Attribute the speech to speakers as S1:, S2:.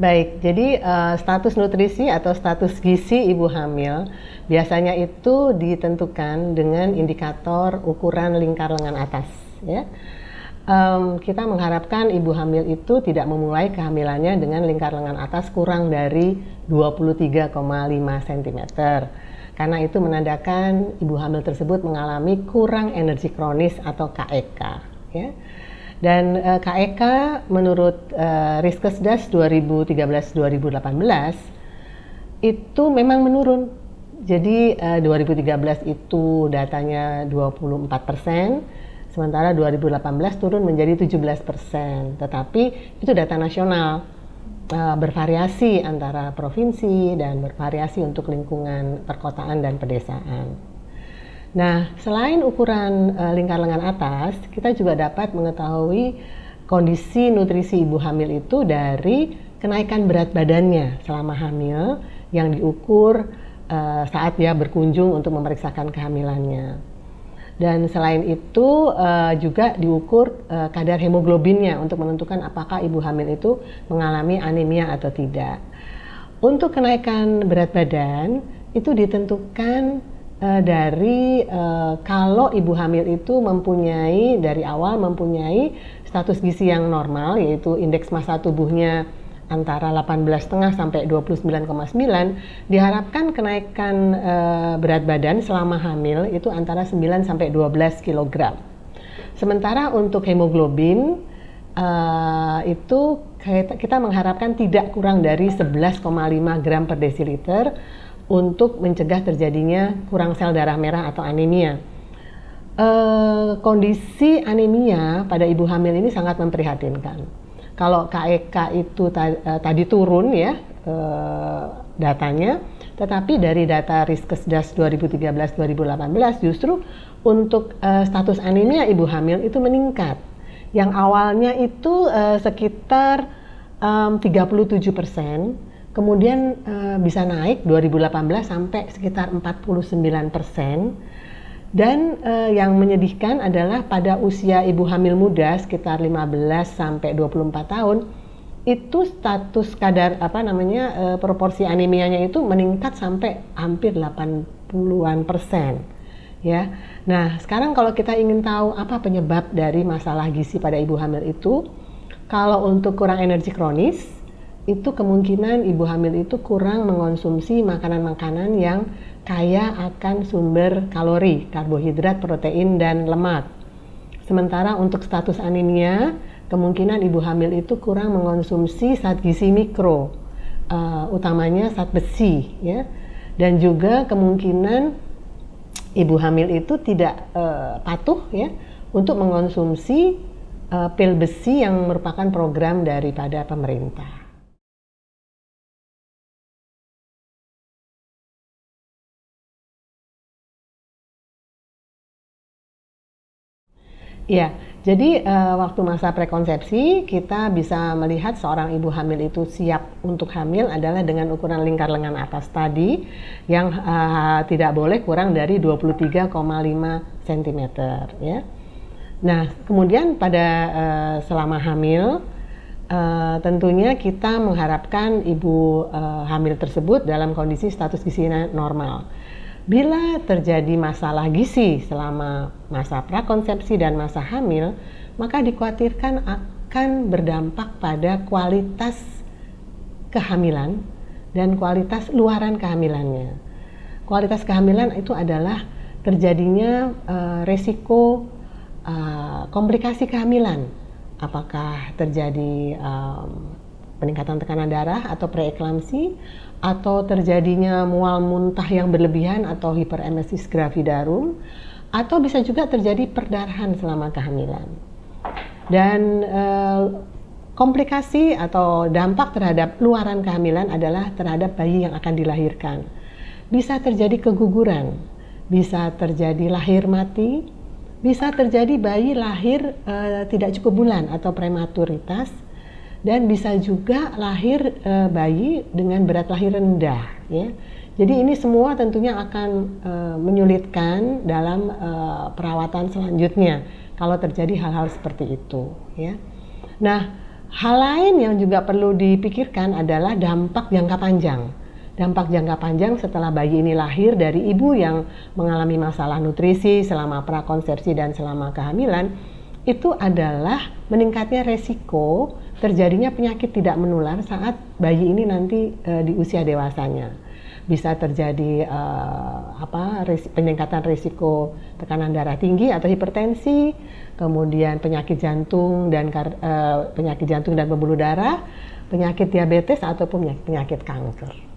S1: Baik, jadi status nutrisi atau status gizi ibu hamil biasanya itu ditentukan dengan indikator ukuran lingkar lengan atas, ya. Kita mengharapkan ibu hamil itu tidak memulai kehamilannya dengan lingkar lengan atas kurang dari 23,5 cm. Karena itu menandakan ibu hamil tersebut mengalami kurang energi kronis atau KEK, ya. Dan KEK menurut Riskesdas 2013-2018 itu memang menurun. Jadi 2013 itu datanya 24%, sementara 2018 turun menjadi 17%. Tetapi itu data nasional, bervariasi antara provinsi dan bervariasi untuk lingkungan perkotaan dan pedesaan. Nah, selain ukuran lingkar lengan atas, kita juga dapat mengetahui kondisi nutrisi ibu hamil itu dari kenaikan berat badannya selama hamil yang diukur saat dia berkunjung untuk memeriksakan kehamilannya. Dan selain itu juga diukur kadar hemoglobinnya untuk menentukan apakah ibu hamil itu mengalami anemia atau tidak. Untuk kenaikan berat badan itu ditentukan dari kalau ibu hamil itu dari awal mempunyai status gizi yang normal, yaitu indeks massa tubuhnya antara 18,5 sampai 29,9, diharapkan kenaikan berat badan selama hamil itu antara 9 sampai 12 kg. Sementara untuk hemoglobin itu kita mengharapkan tidak kurang dari 11,5 gram per desiliter untuk mencegah terjadinya kurang sel darah merah atau anemia. Kondisi anemia pada ibu hamil ini sangat memprihatinkan. Kalau KEK itu tadi turun ya datanya, tetapi dari data Riskesdas 2013-2018 justru untuk status anemia ibu hamil itu meningkat. Yang awalnya itu sekitar 37%, kemudian bisa naik 2018 sampai sekitar 49%. Dan yang menyedihkan adalah pada usia ibu hamil muda sekitar 15 sampai 24 tahun itu status kadar proporsi anemianya itu meningkat sampai hampir 80-an%, ya. Nah, sekarang kalau kita ingin tahu apa penyebab dari masalah gizi pada ibu hamil itu, kalau untuk kurang energi kronis itu kemungkinan ibu hamil itu kurang mengonsumsi makanan-makanan yang kaya akan sumber kalori, karbohidrat, protein, dan lemak. Sementara untuk status anemia, kemungkinan ibu hamil itu kurang mengonsumsi zat gizi mikro, utamanya zat besi, ya. Dan juga kemungkinan ibu hamil itu tidak patuh ya untuk mengonsumsi pil besi yang merupakan program daripada pemerintah. Ya, jadi waktu masa prekonsepsi kita bisa melihat seorang ibu hamil itu siap untuk hamil adalah dengan ukuran lingkar lengan atas tadi yang tidak boleh kurang dari 23,5 cm ya. Nah, kemudian pada selama hamil tentunya kita mengharapkan ibu hamil tersebut dalam kondisi status gizinya normal. Bila terjadi masalah gizi selama masa prakonsepsi dan masa hamil, maka dikhawatirkan akan berdampak pada kualitas kehamilan dan kualitas luaran kehamilannya. Kualitas kehamilan itu adalah terjadinya resiko komplikasi kehamilan, apakah terjadi peningkatan tekanan darah atau preeklamsi, atau terjadinya mual muntah yang berlebihan atau hiperemesis gravidarum, atau bisa juga terjadi perdarahan selama kehamilan. Dan komplikasi atau dampak terhadap luaran kehamilan adalah terhadap bayi yang akan dilahirkan. Bisa terjadi keguguran, bisa terjadi lahir mati, bisa terjadi bayi lahir tidak cukup bulan atau prematuritas, dan bisa juga lahir bayi dengan berat lahir rendah ya. Jadi ini semua tentunya akan menyulitkan dalam perawatan selanjutnya kalau terjadi hal-hal seperti itu ya. Nah, Hal lain yang juga perlu dipikirkan adalah dampak jangka panjang. Dampak jangka panjang setelah bayi ini lahir dari ibu yang mengalami masalah nutrisi selama prakonsepsi dan selama kehamilan, itu adalah meningkatnya resiko terjadinya penyakit tidak menular saat bayi ini nanti di usia dewasanya. Bisa terjadi peningkatan risiko tekanan darah tinggi atau hipertensi, kemudian penyakit jantung dan pembuluh darah, penyakit diabetes ataupun penyakit kanker.